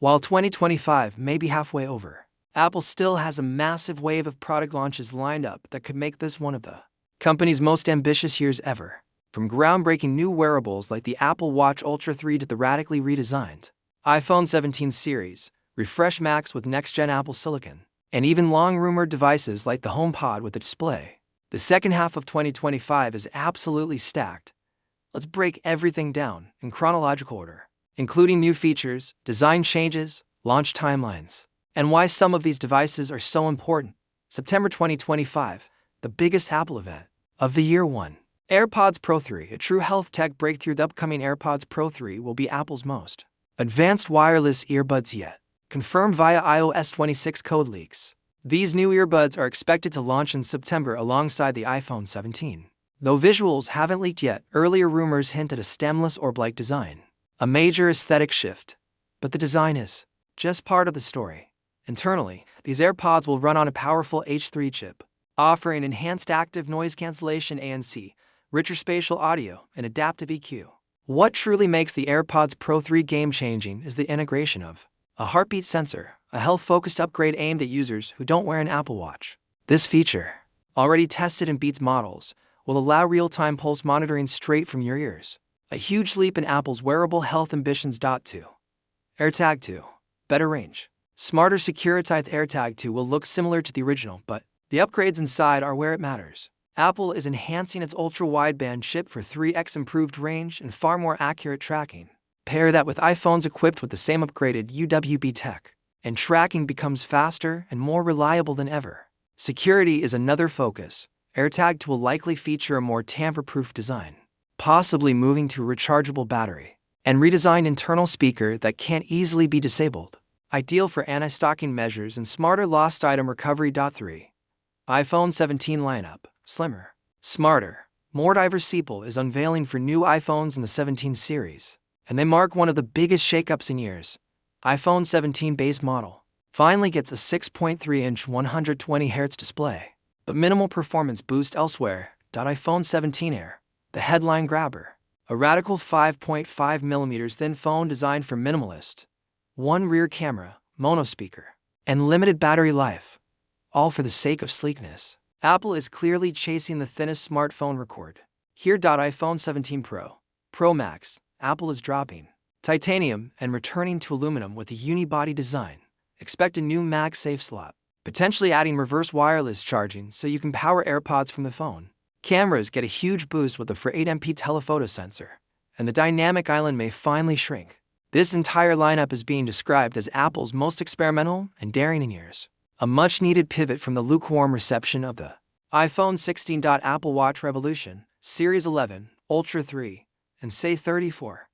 While 2025 may be halfway over, Apple still has a massive wave of product launches lined up that could make this one of the company's most ambitious years ever. From groundbreaking new wearables like the Apple Watch Ultra 3 to the radically redesigned iPhone 17 series, refreshed Macs with next-gen Apple Silicon, and even long-rumored devices like the HomePod with a display, the second half of 2025 is absolutely stacked. Let's break everything down in chronological order, including new features, design changes, launch timelines, and why some of these devices are so important. September 2025, the biggest Apple event of the year. 1. AirPods Pro 3, a true health tech breakthrough. The upcoming AirPods Pro 3 will be Apple's most advanced wireless earbuds yet, confirmed via iOS 26 code leaks. These new earbuds are expected to launch in September alongside the iPhone 17. Though visuals haven't leaked yet, earlier rumors hint at a stemless orb-like design, a major aesthetic shift. But the design is just part of the story. Internally, these AirPods will run on a powerful H3 chip, offering enhanced active noise cancellation ANC, richer spatial audio, and adaptive EQ. What truly makes the AirPods Pro 3 game-changing is the integration of a heartbeat sensor, a health-focused upgrade aimed at users who don't wear an Apple Watch. This feature, already tested in Beats models, will allow real-time pulse monitoring straight from your ears, a huge leap in Apple's wearable health ambitions. 2. AirTag 2. Better range. Smarter Security AirTag 2 will look similar to the original, but the upgrades inside are where it matters. Apple is enhancing its ultra-wideband chip for 3x improved range and far more accurate tracking. Pair that with iPhones equipped with the same upgraded UWB tech, and tracking becomes faster and more reliable than ever. Security is another focus. AirTag 2 will likely feature a more tamper-proof design, possibly moving to a rechargeable battery, and redesigned internal speaker that can't easily be disabled, ideal for anti-stalking measures and smarter lost item recovery. 3. iPhone 17 lineup. Slimmer, smarter, more diverse. Apple is unveiling for new iPhones in the 17 series, and they mark one of the biggest shakeups in years. iPhone 17 base model finally gets a 6.3-inch 120Hz display, but minimal performance boost elsewhere. iPhone 17 Air, the headline grabber, a radical 5.5mm thin phone designed for minimalist, one rear camera, mono speaker, and limited battery life, all for the sake of sleekness. Apple is clearly chasing the thinnest smartphone record. Here. iPhone 17 Pro, Pro Max, Apple is dropping titanium and returning to aluminum with a unibody design. Expect a new MagSafe slot, potentially adding reverse wireless charging so you can power AirPods from the phone. Cameras get a huge boost with the 4.8MP telephoto sensor, and the dynamic island may finally shrink. This entire lineup is being described as Apple's most experimental and daring in years. A much-needed pivot from the lukewarm reception of the iPhone 16. Apple Watch Revolution, Series 11, Ultra 3, and Say 34.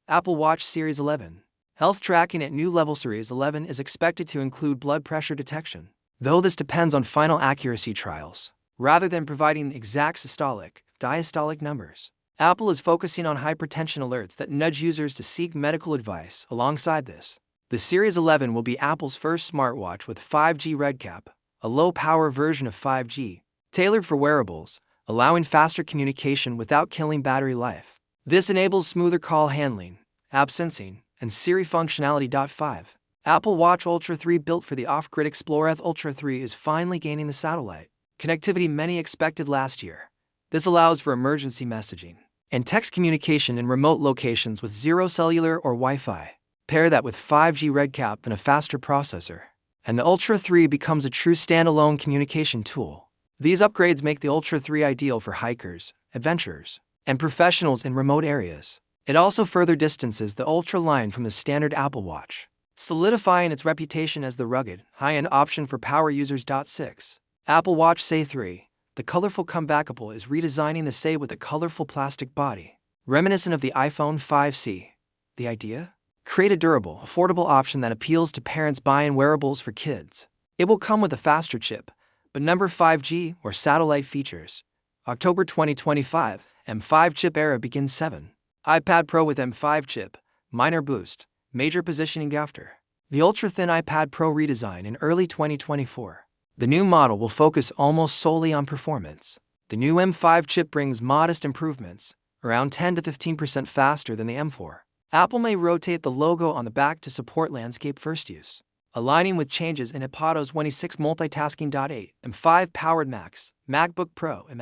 Apple Watch Series 11. Health tracking at new level. Series 11 is expected to include blood pressure detection, though this depends on final accuracy trials. Rather than providing exact systolic, diastolic numbers, Apple is focusing on hypertension alerts that nudge users to seek medical advice. Alongside this, the Series 11 will be Apple's first smartwatch with 5G RedCap, a low-power version of 5G, tailored for wearables, allowing faster communication without killing battery life. This enables smoother call handling, app sensing, and Siri functionality. 5. Apple Watch Ultra 3 built for the off-grid Explorer. Ultra 3 is finally gaining the satellite connectivity many expected last year. This allows for emergency messaging and text communication in remote locations with zero cellular or Wi-Fi. Pair that with 5G RedCap and a faster processor, and the Ultra 3 becomes a true standalone communication tool. These upgrades make the Ultra 3 ideal for hikers, adventurers, and professionals in remote areas. It also further distances the Ultra line from the standard Apple Watch, solidifying its reputation as the rugged, high-end option for power users. 6. Apple Watch Say 3. The colorful comeback. Apple is redesigning the Say with a colorful plastic body, reminiscent of the iPhone 5C. The idea? Create a durable, affordable option that appeals to parents buying wearables for kids. It will come with a faster chip, but number 5G or satellite features. October 2025, M5 chip era begins. 7. iPad Pro with M5 chip, minor boost, major positioning. After the ultra-thin iPad Pro redesign in early 2024, the new model will focus almost solely on performance. The new M5 chip brings modest improvements, around 10 to 15% faster than the M4. Apple may rotate the logo on the back to support landscape-first use, aligning with changes in iPadOS 26 multitasking.8 M5 powered Macs, MacBook Pro and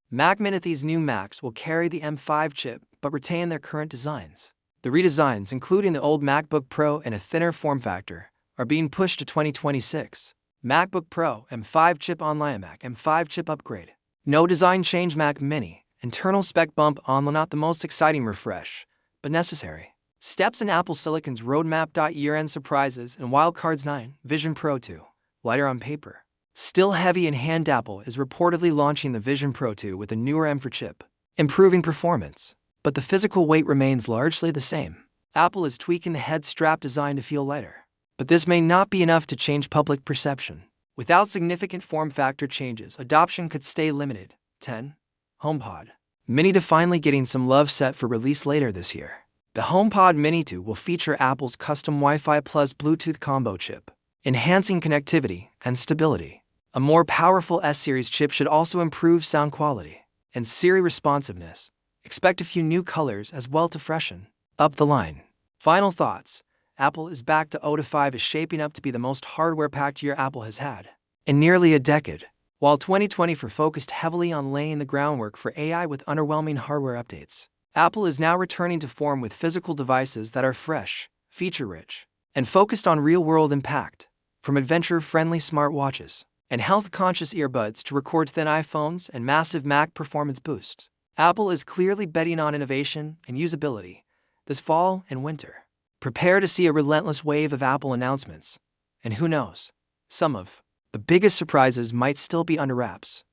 Mac Mini. These new Macs will carry the M5 chip but retain their current designs. The redesigns, including the old MacBook Pro and a thinner form factor, are being pushed to 2026. MacBook Pro M5 chip online, Mac M5 chip upgrade. No design change. Mac Mini, internal spec bump on, not the most exciting refresh, but necessary. Steps in Apple Silicon's roadmap. Year-end surprises and wildcards. 9. Vision Pro 2. Lighter on paper, still heavy in hand. Apple is reportedly launching the Vision Pro 2 with a newer M4 chip, improving performance, but the physical weight remains largely the same. Apple is tweaking the head strap design to feel lighter, but this may not be enough to change public perception. Without significant form factor changes, adoption could stay limited. 10. HomePod Mini 2 finally getting some love, set for release later this year. The HomePod Mini 2 will feature Apple's custom Wi-Fi plus Bluetooth combo chip, enhancing connectivity and stability. A more powerful S-series chip should also improve sound quality and Siri responsiveness. Expect a few new colors as well to freshen up the line. Final thoughts. Apple is back to OTA 5 is shaping up to be the most hardware-packed year Apple has had in nearly a decade. While 2024 focused heavily on laying the groundwork for AI with underwhelming hardware updates, Apple is now returning to form with physical devices that are fresh, feature-rich, and focused on real-world impact. From adventure-friendly smartwatches and health-conscious earbuds to record-thin iPhones and massive Mac performance boosts, Apple is clearly betting on innovation and usability this fall and winter. Prepare to see a relentless wave of Apple announcements, and who knows, some of the biggest surprises might still be under wraps.